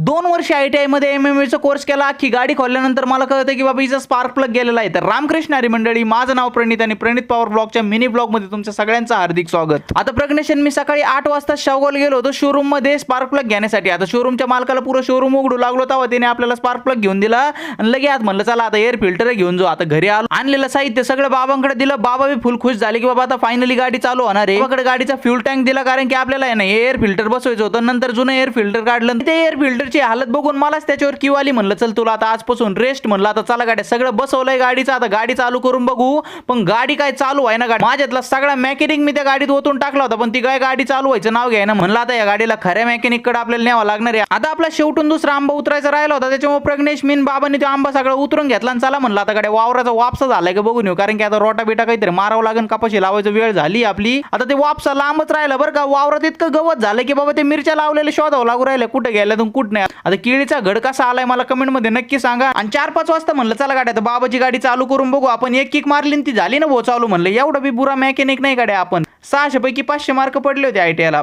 2 वर्ष ITI मध्ये MMA course केला. अख्खी गाडी खोलल्यानंतर मला कळतं की बाबा हिचा स्पार्क प्लग गेलेला आहे. तर रामकृष्ण हरी मंडळी, माझं नाव प्रणित आणि प्रणित पॉवर ब्लॉगच्या मिनी ब्लॉग मध्ये तुमच्या सगळ्यांचं हार्दिक स्वागत. आता प्रज्ञेशन मी सकाळी 8 वाजता शेवगावला गेलो होतो शोरूम मध्ये स्पार्क प्लग घेण्यासाठी. आता शोरूमच्या मालकाला पुरं शोरूम उघडू लागलो तेव्हा त्याने आपल्याला स्पार्क प्लग घेऊन दिला आणि लगे आज म्हणलं चला आता एअर फिल्टर घेऊन जाऊ. आता घरी आलो, आणलेलं साहित्य सगळं बाबांकडे दिलं. बाबा बी फुल खुश झाले की बाबा आता फायनली गाडी चालू होणार आहे. बाबाकडे गाडीचा फ्यूल टँक दिला, कारण की आपल्याला आहे ना एअर फिल्टर बसवायचं होतं. नंतर जुनं एअर फिल्टर काढलं, ते एअर फिल्टरची हालत बघून मलाच त्याच्यावर किव आली. म्हणलं चल तुला आता आजपासून रेस्ट. म्हणलं आता चला गाड्या सगळं बसवलंय गाडीचं, आता गाडी चालू करून बघू. पण गाडी काय चालू आहे ना, गाडी माझ्यातला सगळा मेकॅनिक मी त्या गाडीत ओतून टाकला होता, पण ती काय गाडी चालू व्हायचं नाव घ्याय ना. म्हणलं आता या गाडीला खऱ्या मेकॅनिक कडे आपल्याला न्यावं लागणार आहे. आता आपला शेवटून दुसरा आंबा उतरायचा राहिला होता, त्याच्यामुळे प्रज्ञेश मीन बाबांनी तो आंबा सगळा उतरून घेतला आणि चला म्हणलं आता गाड्या वावराचा वापसा झालाय का बघून येऊ, कारण की आता रोटा बिटा काहीतरी मारावं लागेल, कपाशी लावायचं वेळ झाली आपली. आता ते वापसा लांबच राहिला बरं का. वावरात इतकं गवत झालं की बाबा ते मिरच्या लावलेले शोधावं लागू राहिले, कुठे गेल्या कुठं नाही. आता केळीचा घड कसा आलाय मला कमेंट मध्ये नक्की सांगा. आणि 4-5 वाजता म्हणलं चला गाड्या आता बाबाची गाडी चालू करून बघू. आपण एक किक मारली ती झाली ना भाऊ चालू. म्हणलं एवढं बी बुरा मेकॅनिक नाही गाड्या आपण. 600 पैकी 500 मार्क पडले होते ITI ला.